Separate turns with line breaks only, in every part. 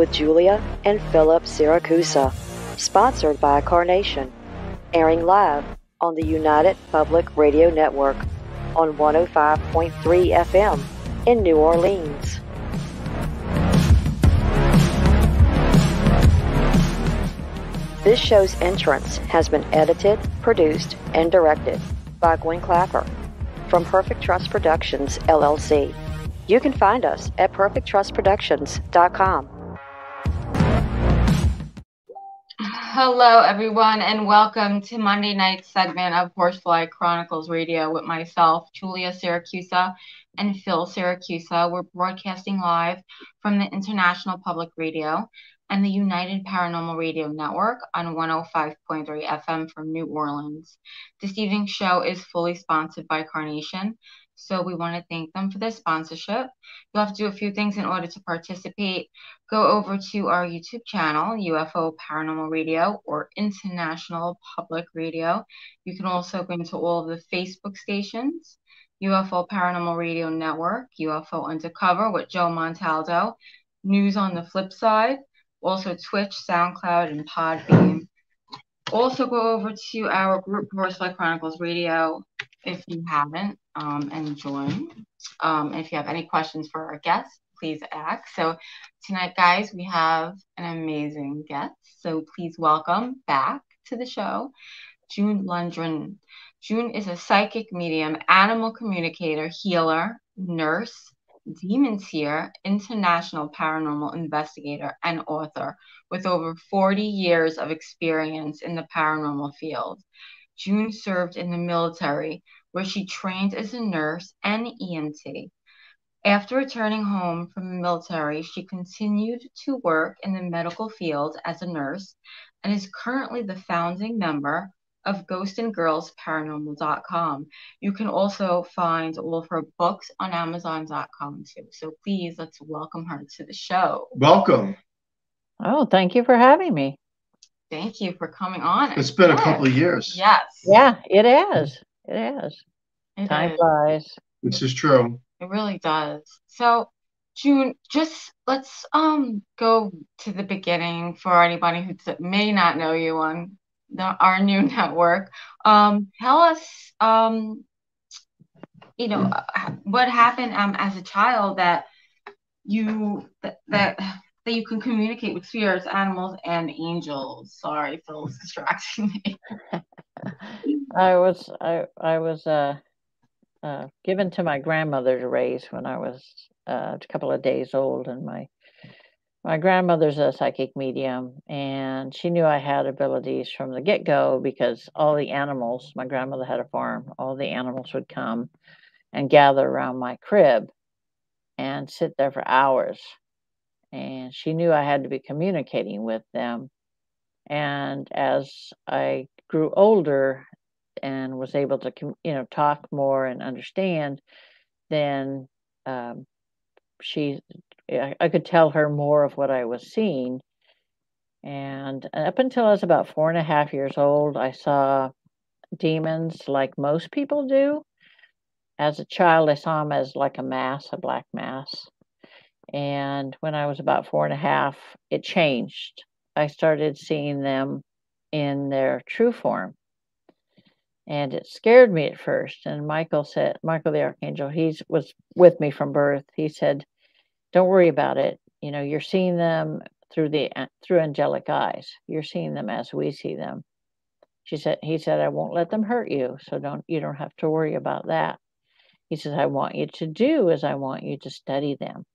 with Julia and Philip Siracusa, sponsored by Carnation, airing live on the United Public Radio Network on 105.3 FM in New Orleans. This show's entrance has been edited, produced, and directed by Gwen Clapper from Perfect Trust Productions, LLC. You can find us at perfecttrustproductions.com.
Hello, everyone, and welcome to Monday night's segment of Horsefly Chronicles Radio with myself, Julia Siracusa, and Phil Siracusa. We're broadcasting live from the International Public Radio and the United Paranormal Radio Network on 105.3 FM from New Orleans. This evening's show is fully sponsored by Carnation, so we want to thank them for their sponsorship. You'll have to do a few things in order to participate. Go over to our YouTube channel, UFO Paranormal Radio or International Public Radio. You can also go into all of the Facebook stations, UFO Paranormal Radio Network, UFO Undercover with Joe Montaldo, News on the Flip Side, also Twitch, SoundCloud, and Podbean. Also go over to our group, Horsefly Chronicles Radio, if you haven't, and join. And if you have any questions for our guests, please ask. So tonight, guys, we have an amazing guest. So please welcome back to the show, June Lundgren. June is a psychic medium, animal communicator, healer, nurse, demon seer, international paranormal investigator, and author with over 40 years of experience in the paranormal field. June served in the military, where she trained as a nurse and EMT. After returning home from the military, she continued to work in the medical field as a nurse and is currently the founding member of ghostandgirlsparanormal.com. You can also find all of her books on Amazon.com too. So please, let's welcome her to the show.
Welcome.
Oh, thank you for having me.
Thank you for coming on.
It's been a couple of years.
Yes.
Yeah, it has. It has. Time flies.
This is true.
It really does. So, June, just let's go to the beginning for anybody who may not know you on our new network. Tell us, what happened as a child that you can communicate with spirits, animals, and angels. Sorry, Phil's distracting me.
I was given to my grandmother to raise when I was a couple of days old, and my grandmother's a psychic medium, and she knew I had abilities from the get-go because all the animals, my grandmother had a farm, all the animals would come and gather around my crib and sit there for hours. And she knew I had to be communicating with them. And as I grew older and was able to, talk more and understand, then I could tell her more of what I was seeing. And up until I was about 4.5 years old, I saw demons like most people do. As a child, I saw them as like a black mass. And when I was about 4.5, it changed. I started seeing them in their true form. And it scared me at first. And Michael the Archangel, he was with me from birth. He said, don't worry about it. You're seeing them through angelic eyes. You're seeing them as we see them. He said, I won't let them hurt you. So you don't have to worry about that. He says, I want you to study them.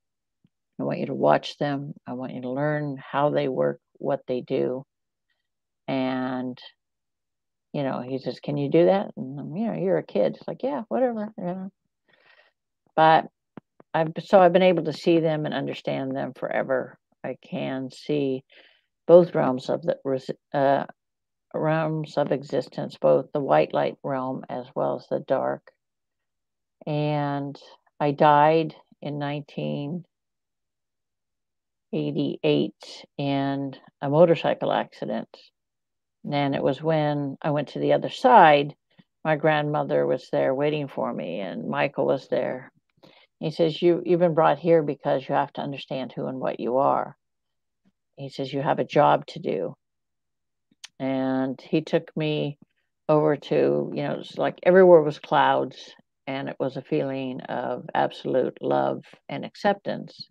I want you to watch them. I want you to learn how they work, what they do. And, he says, can you do that? And, you're a kid. It's like, yeah, whatever. But I've been able to see them and understand them forever. I can see both realms of existence, both the white light realm as well as the dark. And I died in 1988 in a motorcycle accident. And it was when I went to the other side, my grandmother was there waiting for me, and Michael was there. He says, you've been brought here because you have to understand who and what you are. he says, you have a job to do. And he took me over to, it's like everywhere was clouds, and it was a feeling of absolute love and acceptance.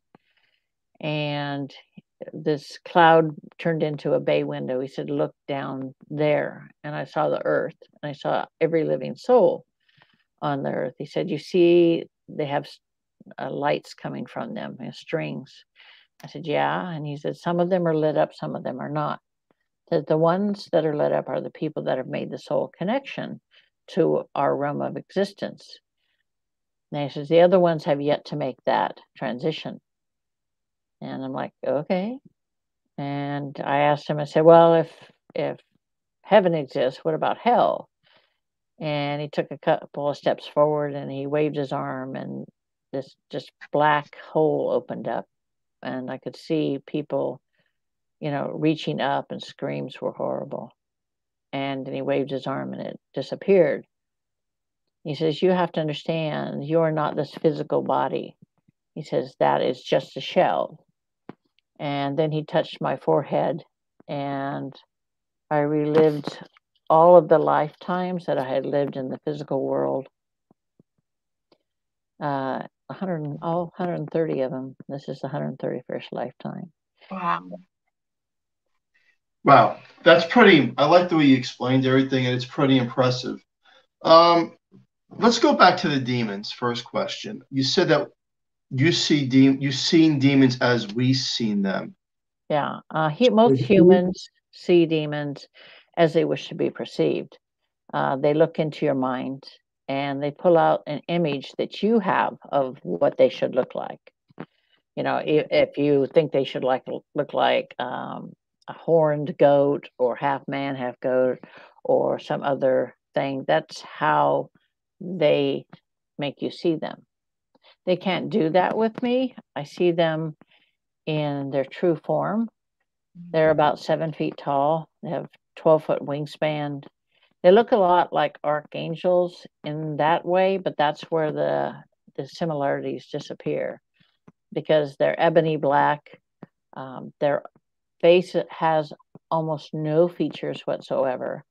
And this cloud turned into a bay window. He said, look down there. And I saw the earth, and I saw every living soul on the earth. He said, you see, they have lights coming from them, strings. I said, yeah. And he said, some of them are lit up, some of them are not. That the ones that are lit up are the people that have made the soul connection to our realm of existence. And he says, the other ones have yet to make that transition. And I'm like, okay. And I asked him, I said, well, if heaven exists, what about hell? And he took a couple of steps forward, and he waved his arm, and this just black hole opened up, and I could see people, reaching up, and screams were horrible. And then he waved his arm, and it disappeared. He says, you have to understand, you're not this physical body. He says, that is just a shell. And then he touched my forehead, and I relived all of the lifetimes that I had lived in the physical world. 130 of them. This is the 131st lifetime.
Wow, that's pretty. I like the way you explained everything, and it's pretty impressive. Let's go back to the demons. First question: you said that you've seen demons as we've seen them.
Yeah, most humans see demons as they wish to be perceived. They look into your mind, and they pull out an image that you have of what they should look like. If you think they should look like a horned goat, or half man, half goat, or some other thing, that's how they make you see them. They can't do that with me. I see them in their true form. They're about 7 feet tall. They have 12-foot wingspan. They look a lot like archangels in that way, but that's where the similarities disappear, because they're ebony black. Their face has almost no features whatsoever,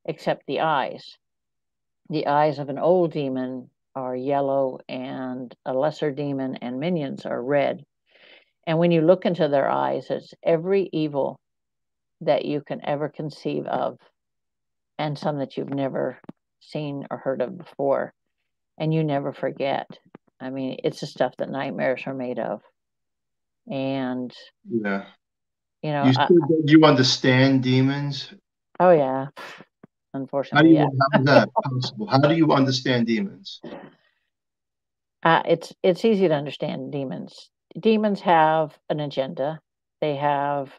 except the eyes. The eyes of an old demon are yellow, and a lesser demon and minions are red. And when you look into their eyes, it's every evil that you can ever conceive of, and some that you've never seen or heard of before, and you never forget. I mean, it's the stuff that nightmares are made of. And
yeah,
you
you understand demons?
Oh yeah, unfortunately,
How is that possible? How do you understand demons?
It's easy to understand demons. Demons have an agenda. They have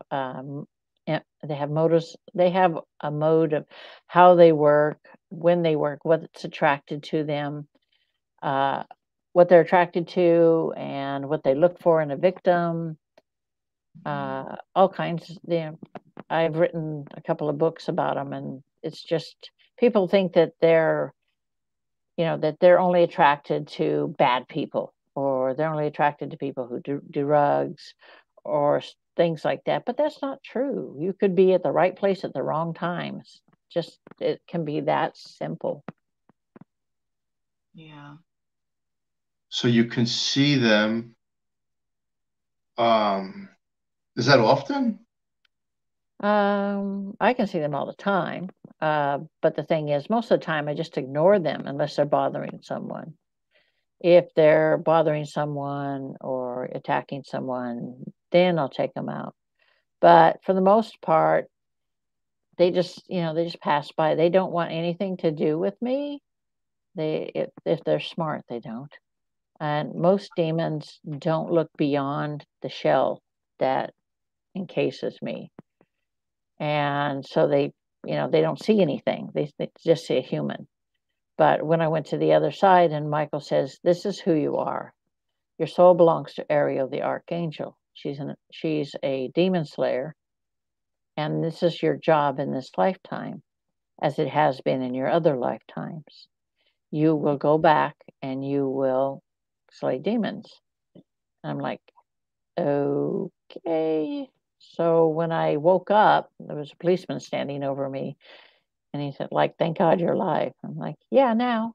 motives. They have a mode of how they work, when they work, what's attracted to them, what they're attracted to, and what they look for in a victim. All kinds. I've written a couple of books about them, and it's just people think that they're only attracted to bad people, or they're only attracted to people who do drugs or things like that. But that's not true. You could be at the right place at the wrong times. Just, it can be that simple.
Yeah.
So you can see them. Is that often?
I can see them all the time. But the thing is, most of the time I just ignore them unless they're bothering someone. If they're bothering someone or attacking someone, then I'll take them out. But for the most part, they just pass by. They don't want anything to do with me. If they're smart, they don't. And most demons don't look beyond the shell that encases me. And so they don't see anything. They just see a human. But when I went to the other side, and Michael says, this is who you are. Your soul belongs to Ariel, the archangel. She's a demon slayer. And this is your job in this lifetime, as it has been in your other lifetimes. You will go back and you will slay demons. And I'm like, okay. So when I woke up, there was a policeman standing over me, and he said, like, "Thank God you're alive." I'm like, "Yeah, now."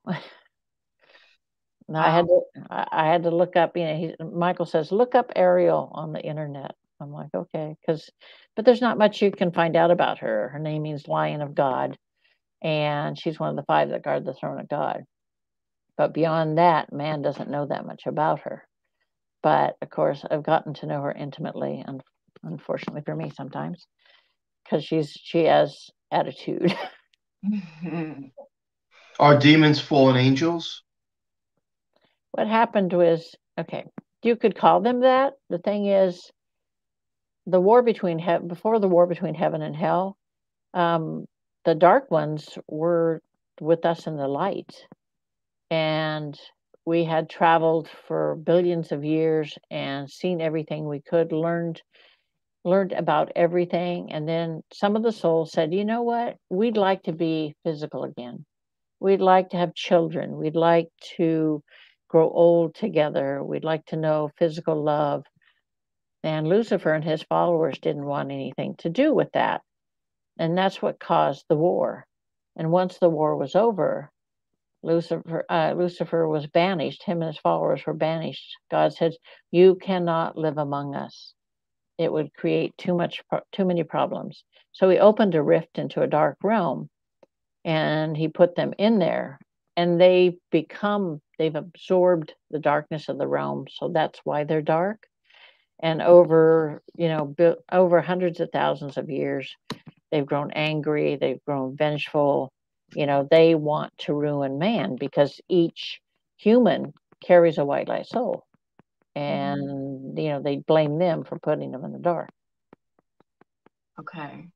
And I had to look up. Michael says, "Look up Ariel on the internet." I'm like, "Okay," but there's not much you can find out about her. Her name means Lion of God, and she's one of the 5 that guard the throne of God. But beyond that, man doesn't know that much about her. But of course, I've gotten to know her intimately, and unfortunately for me sometimes, because she has attitude.
Are demons fallen angels?
What happened was, okay, you could call them that. The thing is, before the war between heaven and hell, the dark ones were with us in the light, and we had traveled for billions of years and seen everything we could, learned about everything. And then some of the souls said, "You know what? We'd like to be physical again. We'd like to have children. We'd like to grow old together. We'd like to know physical love." And Lucifer and his followers didn't want anything to do with that. And that's what caused the war. And once the war was over, Lucifer was banished. Him and his followers were banished. God said, "You cannot live among us. It would create too many problems." So he opened a rift into a dark realm, and he put them in there, and they've absorbed the darkness of the realm. So that's why they're dark. And over hundreds of thousands of years, they've grown angry, they've grown vengeful. They want to ruin man, because each human carries a white light soul, and they blame them for putting them in the dark.
Okay.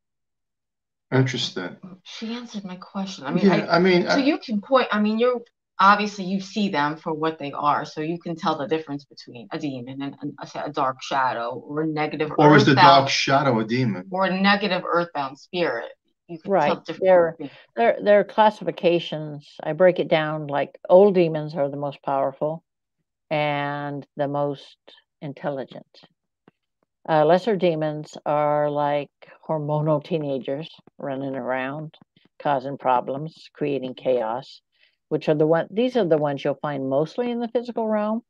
Interesting.
She answered my question. So you can point. You're obviously, you see them for what they are, so you can tell the difference between a demon and a dark shadow, or a negative.
Or is the dark shadow a demon?
Or a negative earthbound spirit? You can
right.
tell the difference.
There are classifications. I break it down like old demons are the most powerful and the most intelligent. Lesser demons are like hormonal teenagers running around, causing problems, creating chaos, these are the ones you'll find mostly in the physical realm.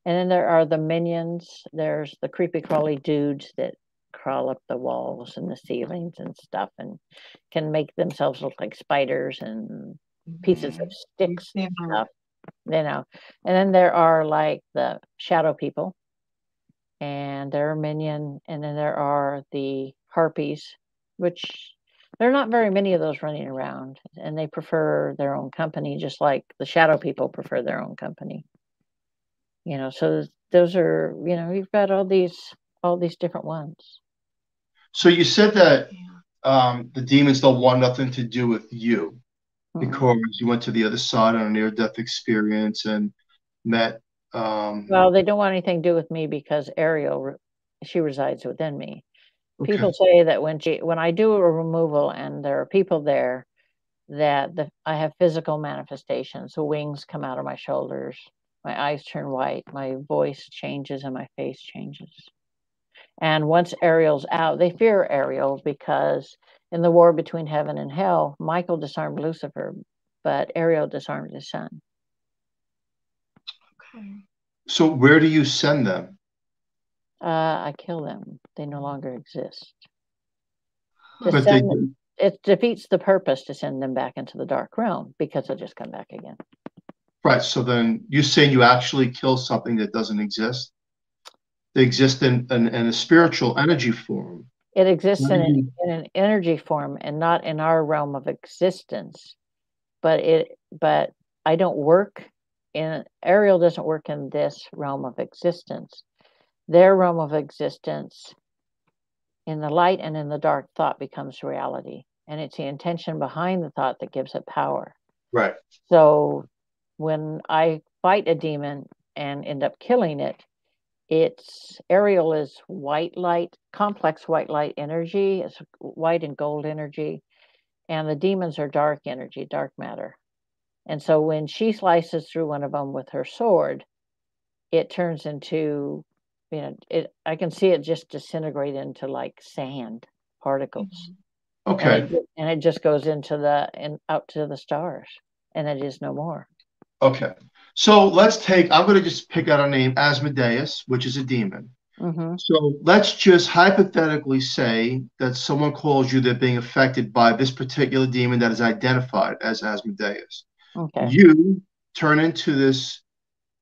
And then there are the minions. There's the creepy crawly dudes that crawl up the walls and the ceilings and stuff, and can make themselves look like spiders and pieces of sticks and stuff. And then there are like the shadow people, and they're a minion. And then there are the harpies, which there are not very many of those running around, and they prefer their own company, just like the shadow people prefer their own company. So those are, you've got all these different ones.
So you said that the demons don't want nothing to do with you, because you went to the other side on a near-death experience and met.
Well, they don't want anything to do with me because Ariel, she resides within me. Okay. People say that when I do a removal and there are people there, that I have physical manifestations. So wings come out of my shoulders, my eyes turn white, my voice changes, and my face changes. And once Ariel's out, they fear Ariel because in the war between heaven and hell, Michael disarmed Lucifer, but Ariel disarmed his son.
Okay.
So where do you send them?
I kill them. They no longer exist. It defeats the purpose to send them back into the dark realm, because they'll just come back again.
Right. So then you're saying you actually kill something that doesn't exist? They exist in a spiritual energy form.
It exists in an energy form and not in our realm of existence. But I don't work in, Ariel doesn't work in this realm of existence. Their realm of existence, in the light and in the dark, thought becomes reality. And it's the intention behind the thought that gives it power.
Right.
So when I fight a demon and end up killing it, Ariel is white light, complex white light energy. It's white and gold energy. And the demons are dark energy, dark matter. And so when she slices through one of them with her sword, it turns into I can see it just disintegrate into like sand particles.
Okay.
And it just goes out to the stars, and it is no more.
Okay. So I'm going to just pick out a name, Asmodeus, which is a demon.
Mm-hmm.
So let's just hypothetically say that someone calls you, they're being affected by this particular demon that is identified as Asmodeus.
Okay.
You turn into this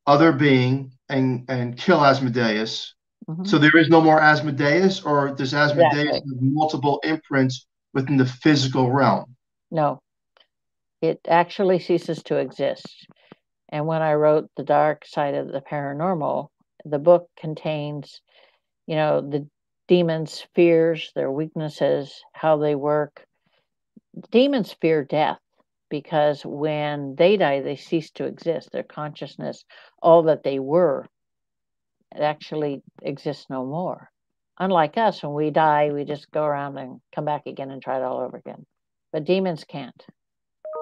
other being and kill Asmodeus.
Mm-hmm.
So there is no more Asmodeus, or does Asmodeus have multiple imprints within the physical realm?
No, it actually ceases to exist. And when I wrote The Dark Side of the Paranormal, the book contains, the demons' fears, their weaknesses, how they work. Demons fear death because when they die, they cease to exist. Their consciousness, all that they were, it actually exists no more. Unlike us, when we die, we just go around and come back again and try it all over again. But demons can't.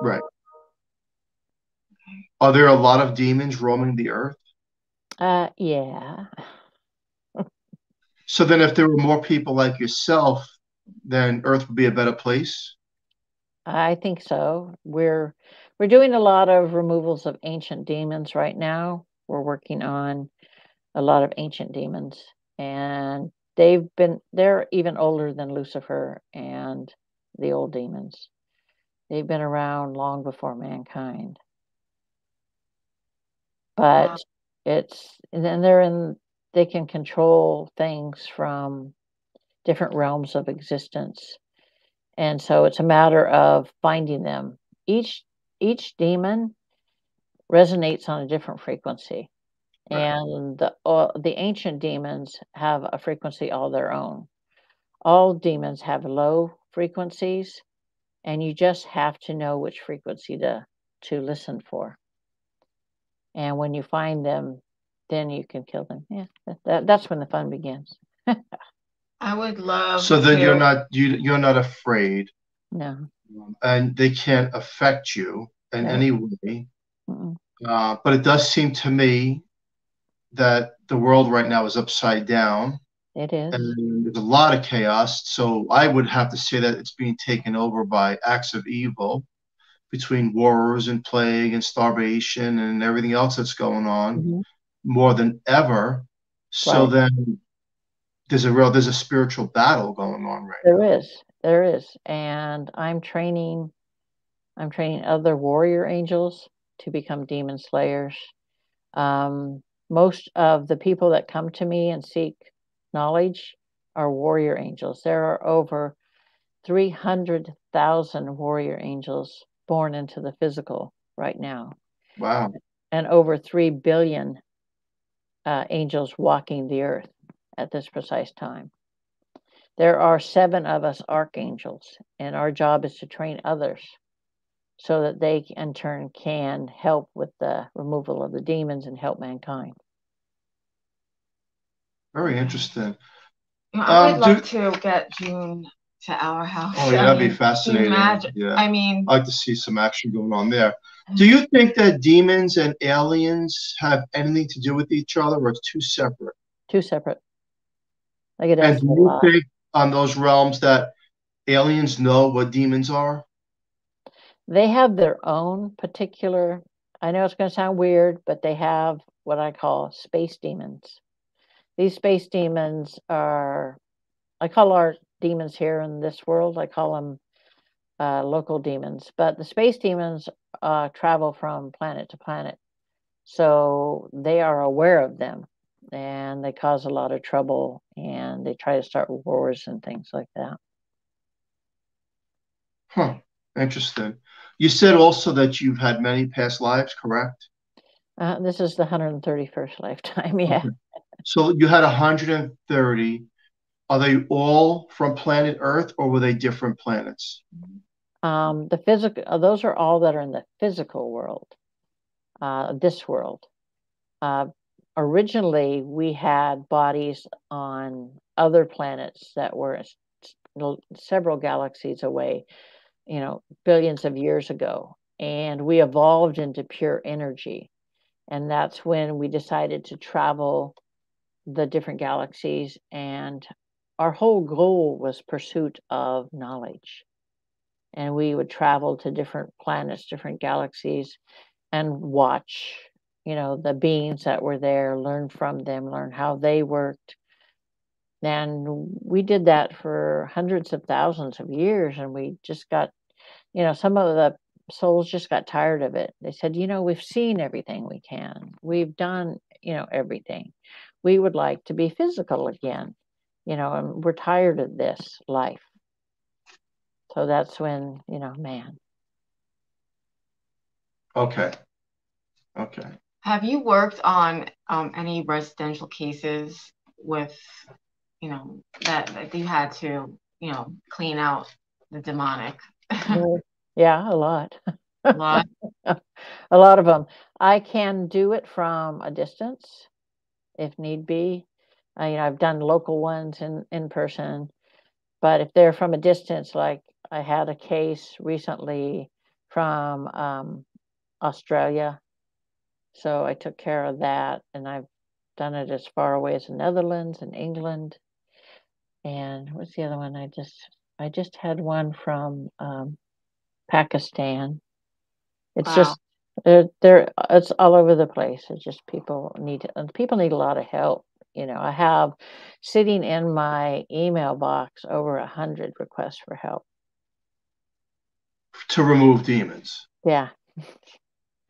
Right. Are there a lot of demons roaming the earth?
Yeah.
So then if there were more people like yourself, then earth would be a better place?
I think so. We're doing a lot of removals of ancient demons right now. We're working on a lot of ancient demons, and they're even older than Lucifer and the old demons. They've been around long before mankind. But they can control things from different realms of existence. And so it's a matter of finding them. Each demon resonates on a different frequency. Right. And the ancient demons have a frequency all their own. All demons have low frequencies, and you just have to know which frequency to listen for. And when you find them, then you can kill them. Yeah, that's when the fun begins.
I would love.
So then you're not afraid.
No.
And they can't affect you in any way. But it does seem to me that the world right now is upside down.
It is.
And there's a lot of chaos. So I would have to say that it's being taken over by acts of evil, between wars and plague and starvation and everything else that's going on more than ever. So then there's a spiritual battle going on right now.
There is. And I'm training other warrior angels to become demon slayers. Most of the people that come to me and seek knowledge are warrior angels. There are over 300,000 warrior angels born into the physical right now.
Wow.
And over 3 billion angels walking the earth at this precise time. There are 7 of us archangels, and our job is to train others so that they in turn can help with the removal of the demons and help mankind.
Very interesting.
I would love to get June to our house.
Oh, yeah, that'd be fascinating. Yeah. I'd like to see some action going on there. Do you think that demons and aliens have anything to do with each other, or it's two separate?
Two separate. And
do you think on those realms that aliens know what demons are?
They have their own particular, I know it's going to sound weird, but they have what I call space demons. These space demons I call our demons here in this world, I call them local demons. But the space demons travel from planet to planet. So they are aware of them, and they cause a lot of trouble, and they try to start wars and things like that.
Huh. Interesting. You said also that you've had many past lives, correct?
This is the 131st lifetime, yeah. Okay.
So you had 130. Are they all from planet Earth, or were they different planets?
The physical, those are all that are in the physical world, this world. Originally, we had bodies on other planets that were several galaxies away, billions of years ago. And we evolved into pure energy. And that's when we decided to travel the different galaxies, and our whole goal was pursuit of knowledge. And we would travel to different planets, different galaxies, and watch, the beings that were there, learn from them, learn how they worked. And we did that for hundreds of thousands of years, and we just got, some of the souls just got tired of it. They said, we've seen everything we can. We've done, everything. We would like to be physical again, and we're tired of this life. So that's when, man.
Okay.
Have you worked on any residential cases with, that you had to, clean out the demonic?
Yeah, a lot.
A lot.
A lot of them. I can do it from a distance if need be. I've done local ones in person, but if they're from a distance, like I had a case recently from Australia, so I took care of that, and I've done it as far away as the Netherlands and England. And what's the other one? I just had one from Pakistan. It's just it's all over the place. It's just people need a lot of help. I have sitting in my email box over 100 requests for help
to remove demons.
Yeah.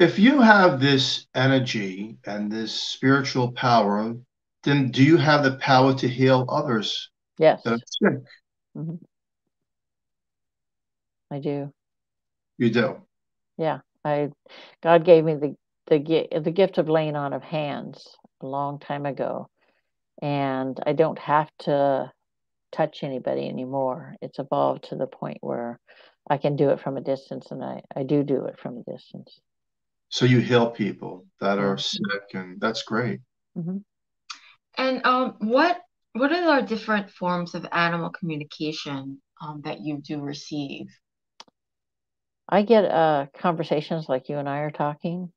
If you have this energy and this spiritual power, then do you have the power to heal others
Yes.
that are sick?
Mm-hmm. I do.
You do.
Yeah. God gave me the gift of laying on of hands a long time ago, and I don't have to touch anybody anymore. It's evolved to the point where I can do it from a distance, and I do it from a distance.
So you heal people that are sick, and that's great.
Mm-hmm.
And what are our different forms of animal communication that you do receive?
I get conversations like you and I are talking.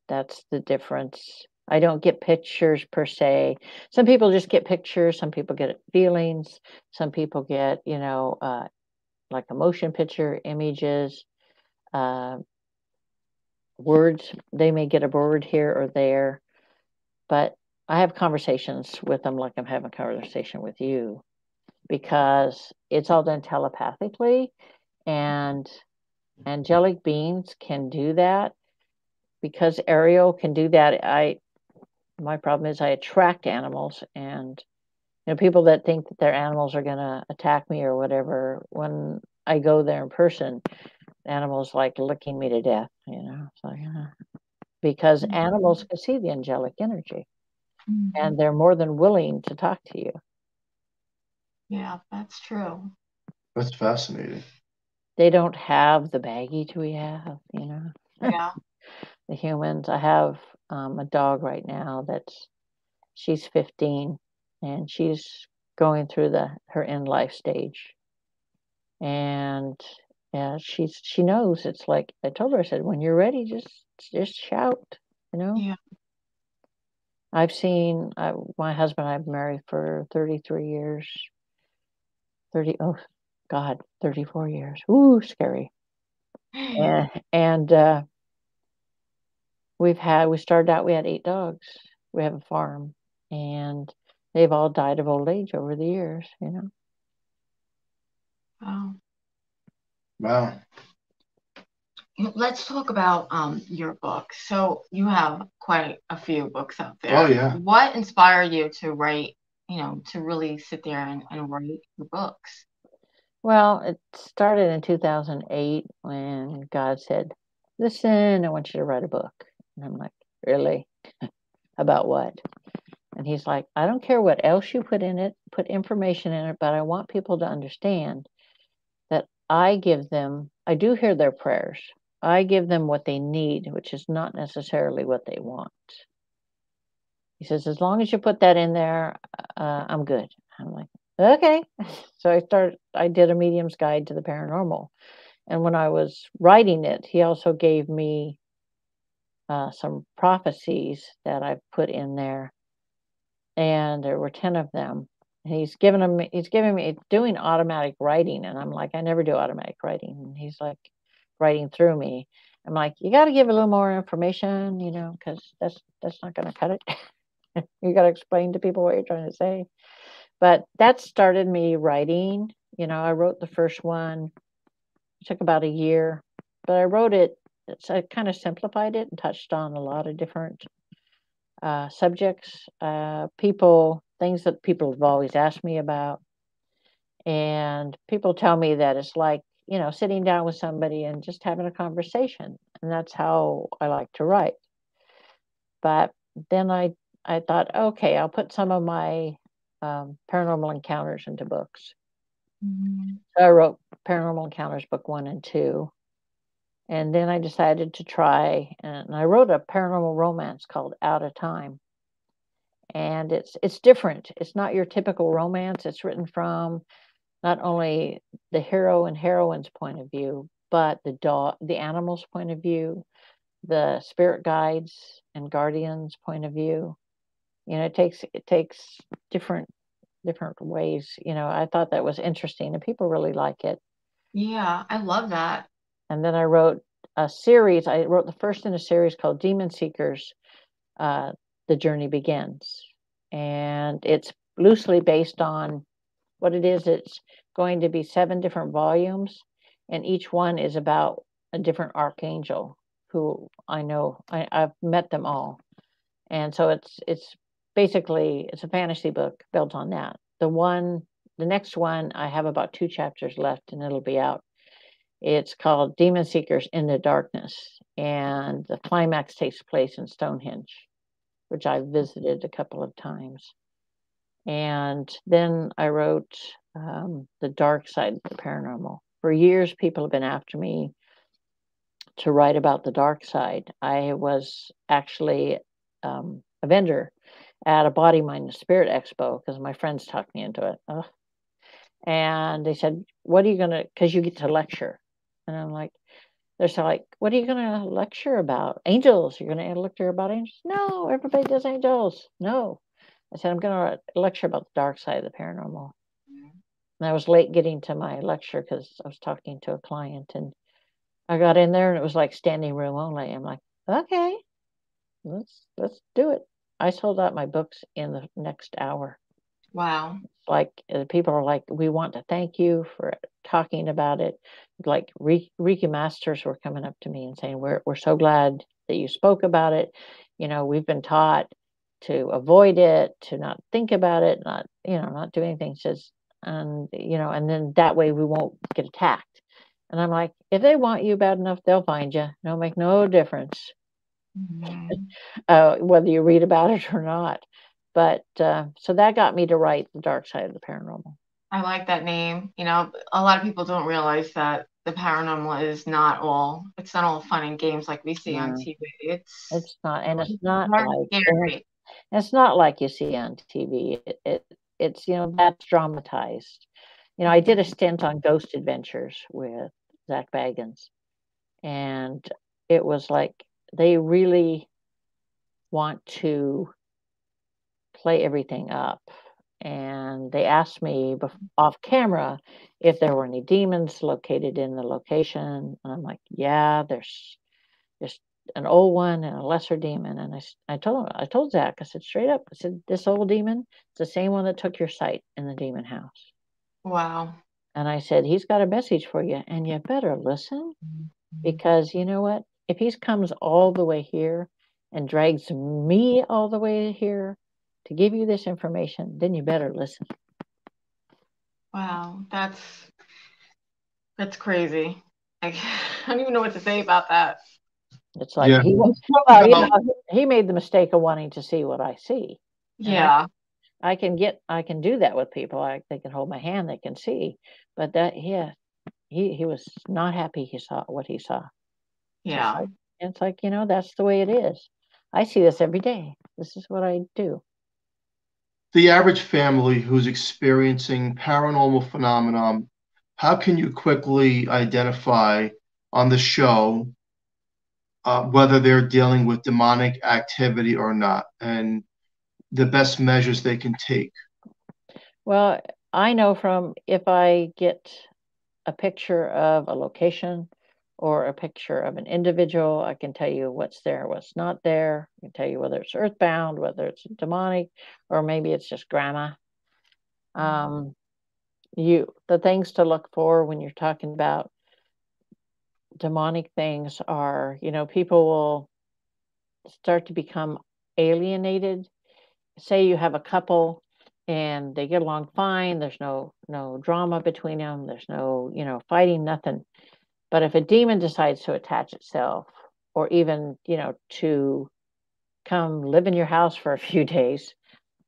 That's the difference. I don't get pictures per se. Some people just get pictures. Some people get feelings. Some people get, like a motion picture, images, words. They may get a word here or there, but I have conversations with them like I'm having a conversation with you, because it's all done telepathically, and angelic beings can do that. Because Ariel can do that, my problem is I attract animals, and people that think that their animals are going to attack me or whatever, when I go there in person, animals like licking me to death, so, because animals can see the angelic energy, and they're more than willing to talk to you.
Yeah, that's true.
That's fascinating.
They don't have the baggage we have,
Yeah.
The humans. I have a dog right now she's 15, and she's going through her end life stage, and yeah, she knows. It's like I told her, I said, when you're ready, just shout,
Yeah.
I've seen my husband I've married for 33 years. 34 years. Ooh, scary. And we started out, we had 8 dogs. We have a farm, and they've all died of old age over the years,
Wow.
Let's talk about your book. So you have quite a few books out there.
Oh, yeah.
What inspired you to write, to really sit there and write your books?
Well, it started in 2008 when God said, listen, I want you to write a book. And I'm like, really? About what? And he's like, I don't care what else you put in it, put information in it, but I want people to understand that I do hear their prayers. I give them what they need, which is not necessarily what they want. He says, as long as you put that in there, I'm good. I'm like, okay. So I did a medium's guide to the paranormal. And when I was writing it, he also gave me some prophecies that I've put in there and there were 10 of them. He's giving me doing automatic writing, and I'm like, I never do automatic writing. And he's like writing through me. I'm like, you got to give a little more information, because that's not going to cut it. You got to explain to people what you're trying to say. But that started me writing. I wrote the first one. It took about a year, but I wrote it. So I kind of simplified it and touched on a lot of different subjects, things that people have always asked me about. And people tell me that it's like, sitting down with somebody and just having a conversation. And that's how I like to write. But then I thought, okay, I'll put some of my paranormal encounters into books.
Mm-hmm.
So I wrote Paranormal Encounters book 1 and 2. And then I decided to try, and I wrote a paranormal romance called Out of Time. And it's different. It's not your typical romance. It's written from not only the hero and heroine's point of view, but the animal's point of view, the spirit guides and guardians' point of view. It takes different ways. I thought that was interesting, and people really like it.
Yeah, I love that.
And then I wrote a series. I wrote the first in a series called Demon Seekers, The Journey Begins. And it's loosely based on what it is. It's going to be 7 different volumes, and each one is about a different archangel who I know. I've met them all. And so it's basically, it's a fantasy book built on that. The next one, I have about 2 chapters left, and it'll be out. It's called Demon Seekers in the Darkness, and the climax takes place in Stonehenge, which I've visited a couple of times. And then I wrote The Dark Side of the Paranormal. For years, people have been after me to write about the dark side. I was actually a vendor at a Body, Mind, and Spirit Expo because my friends talked me into it. And they said, what are you going to, because you get to lecture. And I'm like, they're so like, what are you going to lecture about? Angels. You're going to lecture about angels? No, everybody does angels. No. I said, I'm going to lecture about the dark side of the paranormal. And I was late getting to my lecture because I was talking to a client, and I got in there and it was like standing room only. I'm like, okay, let's do it. I sold out my books in the next hour.
Wow.
Like people are like, we want to thank you for talking about it. Like Reiki masters were coming up to me and saying, we're so glad that you spoke about it. We've been taught to avoid it, to not think about it, not do anything. Says, and then that way we won't get attacked. And I'm like, if they want you bad enough, they'll find you. It'll make no difference.
Mm-hmm.
Whether you read about it or not. But so that got me to write The Dark Side of the Paranormal.
I like that name. A lot of people don't realize that the paranormal is not all fun and games like we see on TV.
It's not, and it's not
very scary.
It's not like you see on TV. It's that's dramatized. I did a stint on Ghost Adventures with Zach Baggins, and it was like they really want to play everything up. And they asked me off camera if there were any demons located in the location. And I'm like, yeah, there's an old one and a lesser demon. And I told Zach, I said straight up, I said, this old demon is the same one that took your sight in the demon house.
Wow.
And I said, he's got a message for you, and you better listen, because you know what? If he comes all the way here and drags me all the way here to give you this information, then you better listen.
Wow, that's crazy. I don't even know what to say about that.
It's like he made the mistake of wanting to see what I see.
Yeah.
I can do that with people. They can hold my hand, they can see. But he was not happy he saw what he saw.
Yeah.
It's like, that's the way it is. I see this every day. This is what I do.
The average family who's experiencing paranormal phenomenon, how can you quickly identify on the show whether they're dealing with demonic activity or not? And the best measures they can take?
Well, I know from if I get a picture of a location or a picture of an individual, I can tell you what's there, what's not there. I can tell you whether it's earthbound, whether it's demonic, or maybe it's just grandma. The things to look for when you're talking about demonic things are, people will start to become alienated. Say you have a couple and they get along fine, there's no drama between them, there's no fighting, nothing. But if a demon decides to attach itself, or even to come live in your house for a few days,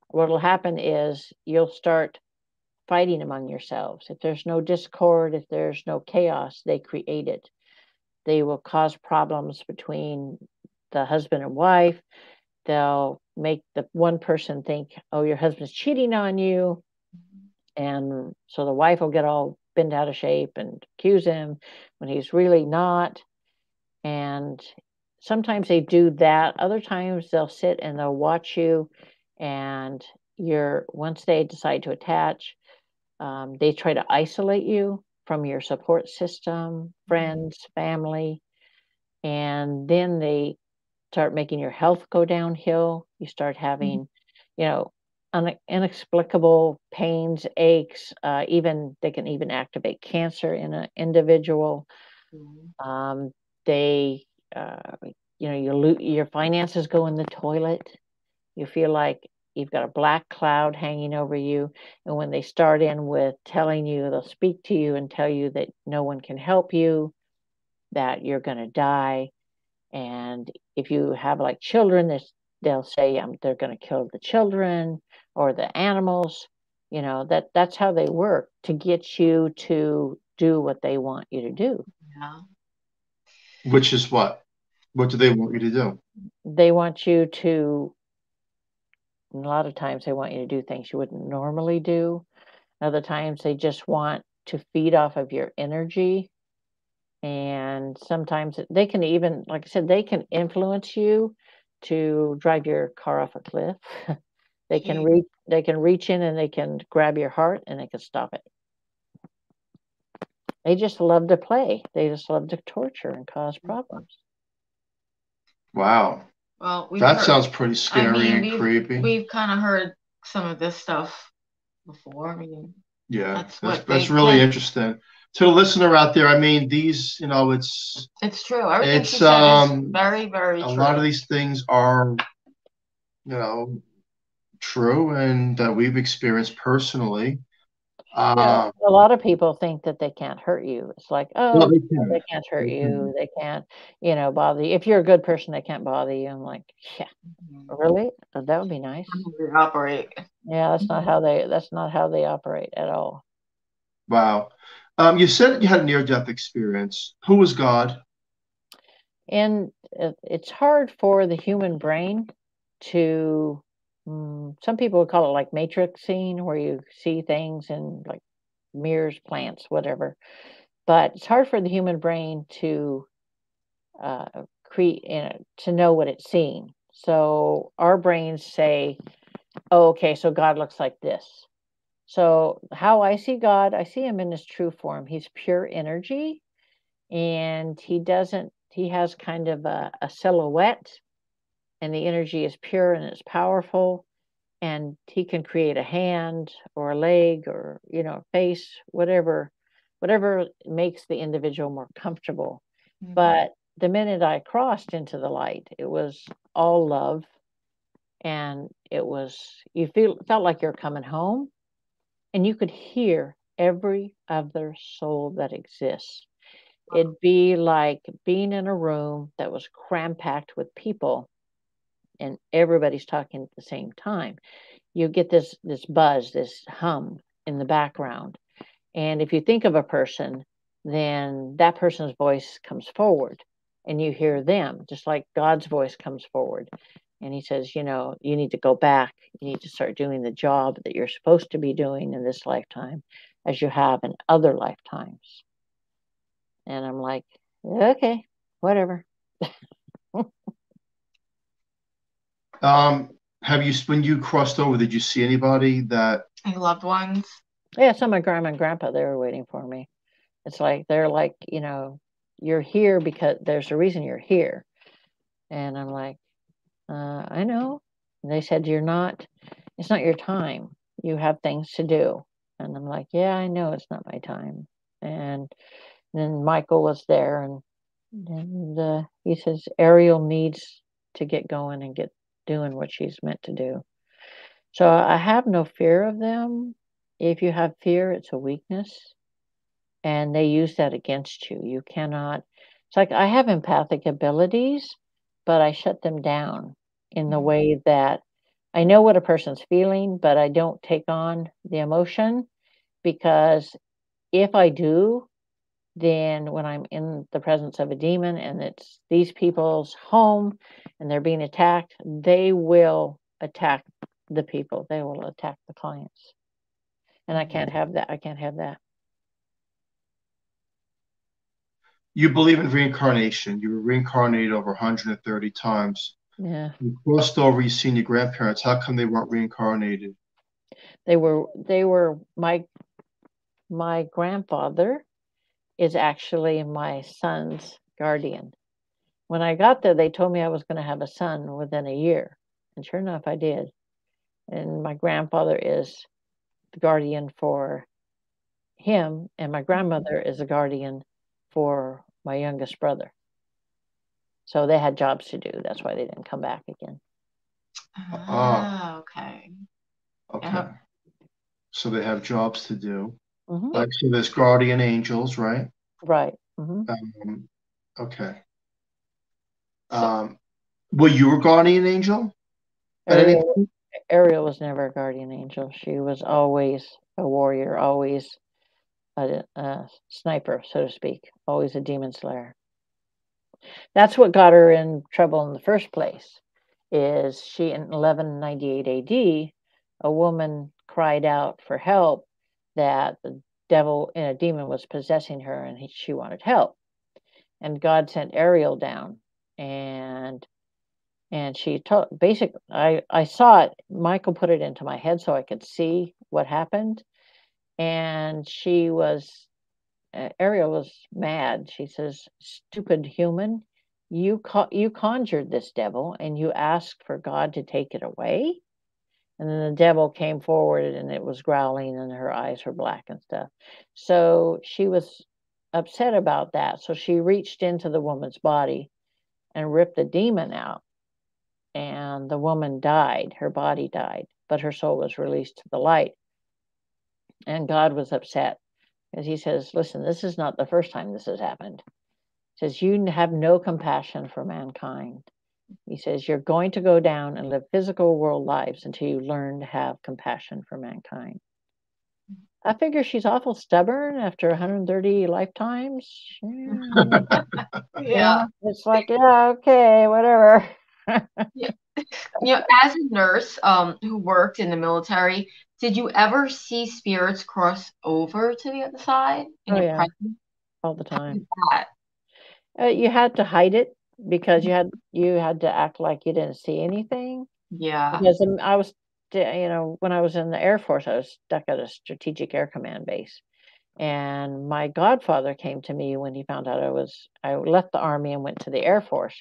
what will happen is you'll start fighting among yourselves. If there's no discord, if there's no chaos, they create it. They will cause problems between the husband and wife. They'll make the one person think, oh, your husband's cheating on you. And so the wife will get all bent out of shape and accuse him when he's really not. And sometimes they do that. Other times they'll sit and they'll watch you. And once they decide to attach, they try to isolate you from your support system, friends, family. And then they start making your health go downhill. You start having, inexplicable pains, aches. They can even activate cancer in an individual. Your finances go in the toilet. You feel like you've got a black cloud hanging over you. And when they start in with telling you, they'll speak to you and tell you that no one can help you, that you're going to die. And if you have like children, they'll say they're going to kill the children or the animals. That's how they work to get you to do what they want you to do.
Yeah.
Which is what? What do they want you to do?
They want you to, a lot of times they want you to do things you wouldn't normally do. Other times they just want to feed off of your energy. And sometimes they can even, like I said, they can influence you to drive your car off a cliff. They can reach in and they can grab your heart and they can stop it. They just love to play. They just love to torture and cause problems.
Wow.
Well,
that sounds pretty scary and creepy.
We've kind of heard some of this stuff before.
Yeah, that's really interesting. To the listener out there, these, it's
true. Everything she said is very, very true.
A lot of these things are, true and that we've experienced personally.
A lot of people think that they can't hurt you. It's like, oh, they can't hurt you. They can't, bother you. If you're a good person, they can't bother you. I'm like, yeah, really? That would be nice.
They operate.
Yeah, that's not how they operate at all.
Wow. You said you had a near-death experience. Who was God?
And it's hard for the human brain to, some people would call it like matrix scene, where you see things in like mirrors, plants, whatever. But it's hard for the human brain to to know what it's seeing. So our brains say, oh, okay, so God looks like this. So how I see God, I see him in his true form. He's pure energy, and he has kind of a silhouette, and the energy is pure and it's powerful, and he can create a hand or a leg or, face, whatever makes the individual more comfortable. Mm-hmm. But the minute I crossed into the light, it was all love, and felt like you're coming home, and you could hear every other soul that exists. It'd be like being in a room that was cram-packed with people and everybody's talking at the same time. You get this buzz, this hum in the background. And if you think of a person, then that person's voice comes forward and you hear them, just like God's voice comes forward. And he says, you need to go back. You need to start doing the job that you're supposed to be doing in this lifetime as you have in other lifetimes. And I'm like, okay, whatever.
when you crossed over, did you see anybody that?
Any loved ones?
Yeah, so my grandma and grandpa, they were waiting for me. It's like, they're like, you're here because there's a reason you're here. And I'm like, I know. And they said, it's not your time. You have things to do. And I'm like, yeah, I know it's not my time. And then Michael was there, and he says, Ariel needs to get going and get doing what she's meant to do. So I have no fear of them. If you have fear, it's a weakness. And they use that against you. You cannot, it's like I have empathic abilities, but I shut them down in the way that I know what a person's feeling, but I don't take on the emotion, because if I do, then when I'm in the presence of a demon and it's these people's home and they're being attacked, they will attack the people. They will attack the clients. And I can't have that. I can't have that.
You believe in reincarnation. You were reincarnated over 130 times.
Yeah.
You crossed over, you've seen your grandparents. How come they weren't reincarnated?
They were my grandfather is actually my son's guardian. When I got there, they told me I was going to have a son within a year. And sure enough, I did. And my grandfather is the guardian for him, and my grandmother is a guardian for my youngest brother. So they had jobs to do. That's why they didn't come back again.
Okay.
Okay.
Uh-huh.
So they have jobs to do.
Mm-hmm.
Like, so there's guardian angels, right?
Right. Mm-hmm.
Okay. Were you a guardian angel at any point?
Ariel was never a guardian angel. She was always a warrior, always a sniper, so to speak, always a demon slayer. That's what got her in trouble in the first place. Is she in 1198 AD, a woman cried out for help that the devil in a demon was possessing her, and she wanted help. And God sent Ariel down, and she told, basically, I saw it. Michael put it into my head so I could see what happened, and Ariel was mad. She says, "Stupid human, you conjured this devil, and you asked for God to take it away." And then the devil came forward, and it was growling, and her eyes were black and stuff. So she was upset about that. So she reached into the woman's body and ripped the demon out. And the woman died. Her body died, but her soul was released to the light. And God was upset, because he says, listen, this is not the first time this has happened. He says, you have no compassion for mankind. He says, you're going to go down and live physical world lives until you learn to have compassion for mankind. I figure she's awful stubborn after 130 lifetimes. Yeah. It's like, yeah, okay, whatever.
Yeah. As a nurse who worked in the military, did you ever see spirits cross over to the other side in your presence?
All the time.
That?
You had to hide it, because you had to act like you didn't see anything.
Yeah.
Because I was, when I was in the Air Force, I was stuck at a strategic air command base. And my godfather came to me when he found out I left the Army and went to the Air Force.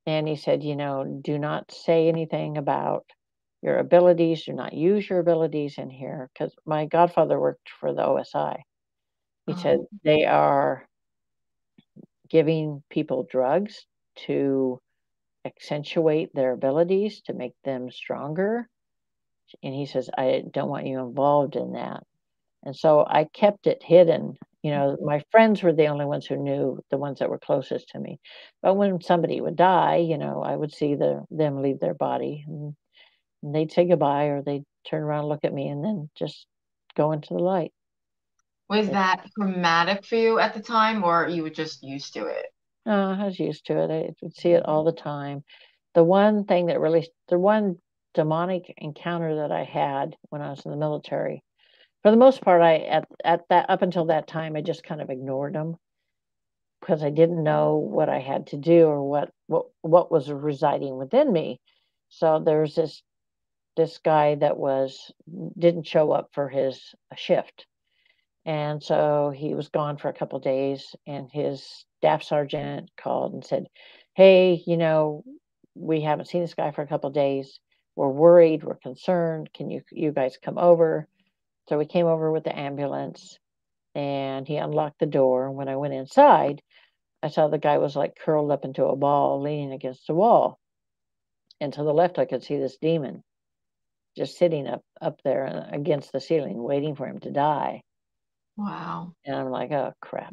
And he said, do not say anything about your abilities. Do not use your abilities in here. Because my godfather worked for the OSI. He said they are giving people drugs to accentuate their abilities, to make them stronger. And he says, I don't want you involved in that. And so I kept it hidden. My friends were the only ones who knew, the ones that were closest to me. But when somebody would die, I would see them leave their body, and they'd say goodbye, or they'd turn around and look at me, and then just go into the light.
Was that traumatic for you at the time, or you were just used to it?
No, I was used to it. I would see it all the time. The one demonic encounter that I had when I was in the military, for the most part, up until that time, I just kind of ignored them, because I didn't know what I had to do, or what was residing within me. So there's this guy that didn't show up for his shift. And so he was gone for a couple of days, and his staff sergeant called and said, "Hey, we haven't seen this guy for a couple of days. We're worried. We're concerned. Can you guys come over?" So we came over with the ambulance, and he unlocked the door. And when I went inside, I saw the guy was like curled up into a ball, leaning against the wall. And to the left, I could see this demon just sitting up there against the ceiling, waiting for him to die.
Wow.
And I'm like, oh, crap.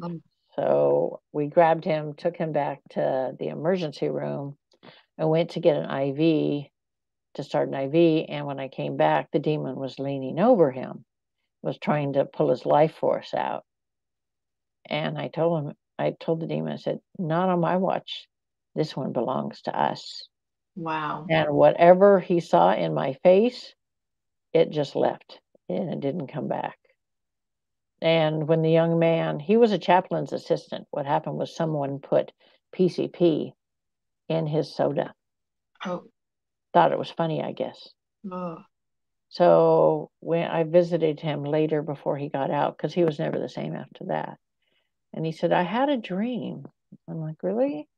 So we grabbed him, took him back to the emergency room, and went to get an IV, to start an IV. And when I came back, the demon was leaning over him, was trying to pull his life force out. And I told the demon, I said, "Not on my watch. This one belongs to us."
Wow.
And whatever he saw in my face, it just left, and it didn't come back. And when the young man, he was a chaplain's assistant, what happened was someone put PCP in his soda.
Oh.
Thought it was funny, I guess.
Ugh.
So when I visited him later before he got out, because he was never the same after that. And he said, "I had a dream." I'm like, "Really?"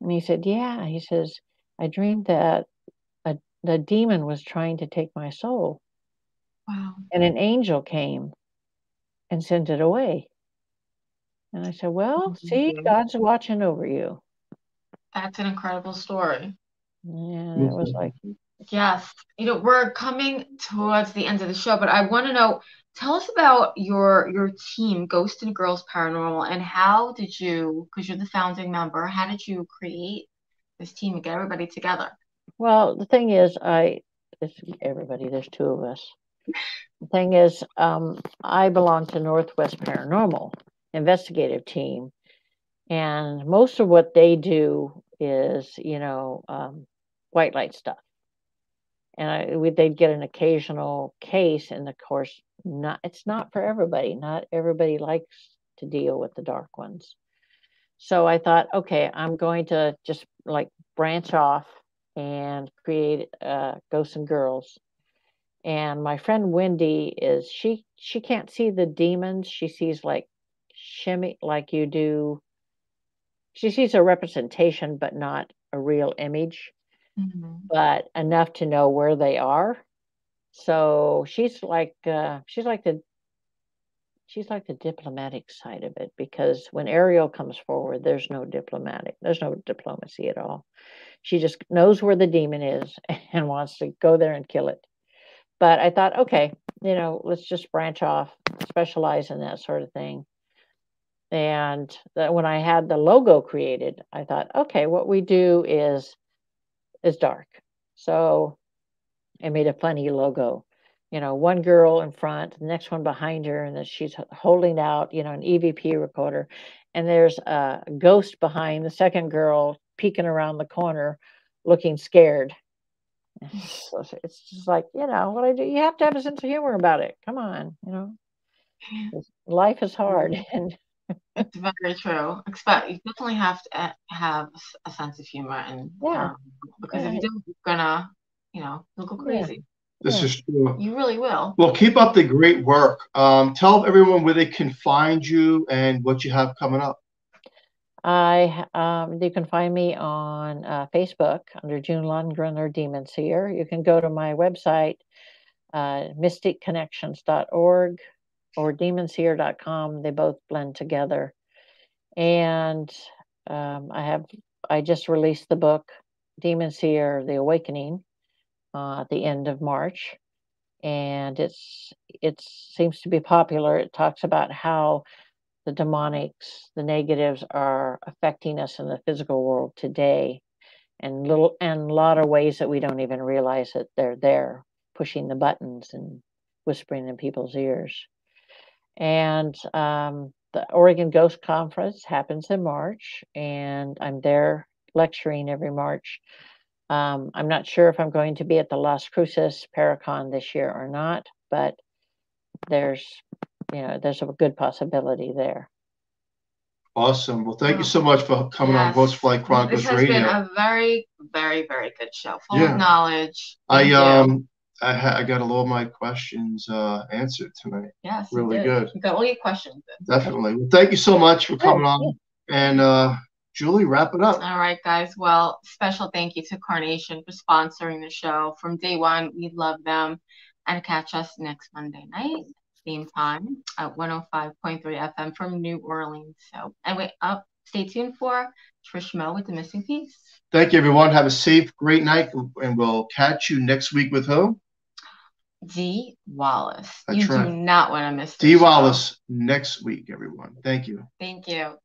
And he said, "Yeah." He says, "I dreamed that the demon was trying to take my soul.
Wow.
And an angel came and sent it away." And I said, "Well, see, God's watching over you."
That's an incredible story.
And it was like,
yes, we're coming towards the end of the show, but I want to know, tell us about your team, Ghost and Girls Paranormal, and how did you, because you're the founding member, how did you create this team and get everybody together?
well, the thing is, it's everybody, there's two of us. The thing is, I belong to Northwest Paranormal investigative team, and most of what they do is, white light stuff. And they'd get an occasional case, and of course, it's not for everybody. Not everybody likes to deal with the dark ones. So I thought, okay, I'm going to just like branch off and create Ghosts and Girls. And my friend Wendy she can't see the demons. She sees like shimmy, like you do. She sees a representation, but not a real image, but enough to know where they are. So she's like the diplomatic side of it, because when Ariel comes forward, there's no diplomacy at all. She just knows where the demon is and wants to go there and kill it. But I thought, okay, let's just branch off, specialize in that sort of thing. And when I had the logo created, I thought, okay, what we do is dark. So I made a funny logo. One girl in front, the next one behind her, and then she's holding out, an EVP recorder. And there's a ghost behind the second girl peeking around the corner looking scared. So it's just like, what I do. You have to have a sense of humor about it. Come on, life is hard. And
it's very true. You definitely have to have a sense of humor and because if you don't, you're gonna, you'll go crazy.
This is true.
You really will.
Well, keep up the great work. Tell everyone where they can find you and what you have coming up.
You can find me on Facebook under June Lundgren or Demon Seer. You can go to my website, mysticconnections.org or demonseer.com. They both blend together. And I just released the book, Demon Seer, The Awakening, at the end of March. And it seems to be popular. It talks about how the demonics, the negatives are affecting us in the physical world today, and a lot of ways that we don't even realize that they're there, pushing the buttons and whispering in people's ears. And the Oregon Ghost Conference happens in March, and I'm there lecturing every March. I'm not sure if I'm going to be at the Las Cruces Paracon this year or not, but there's a good possibility there.
Awesome. Well, thank you so much for coming on Horsefly Chronicles
This has
Radio.
been a very, very, very good show, full of knowledge.
I got all of my questions answered tonight.
Yes,
really good.
You got all your questions in.
Definitely. Well, thank you so much for coming on. And Julie, wrap it up.
All right, guys. Well, special thank you to Carnation for sponsoring the show from day one. We love them. And catch us next Monday night, same time at 105.3 FM from New Orleans. So, and stay tuned for Trish Mo with the Missing Piece.
Thank you, everyone. Have a safe, great night, and we'll catch you next week with who?
Dee Wallace.
That's
you
right.
do not want to miss
Dee Wallace next week, everyone. Thank you.
Thank you.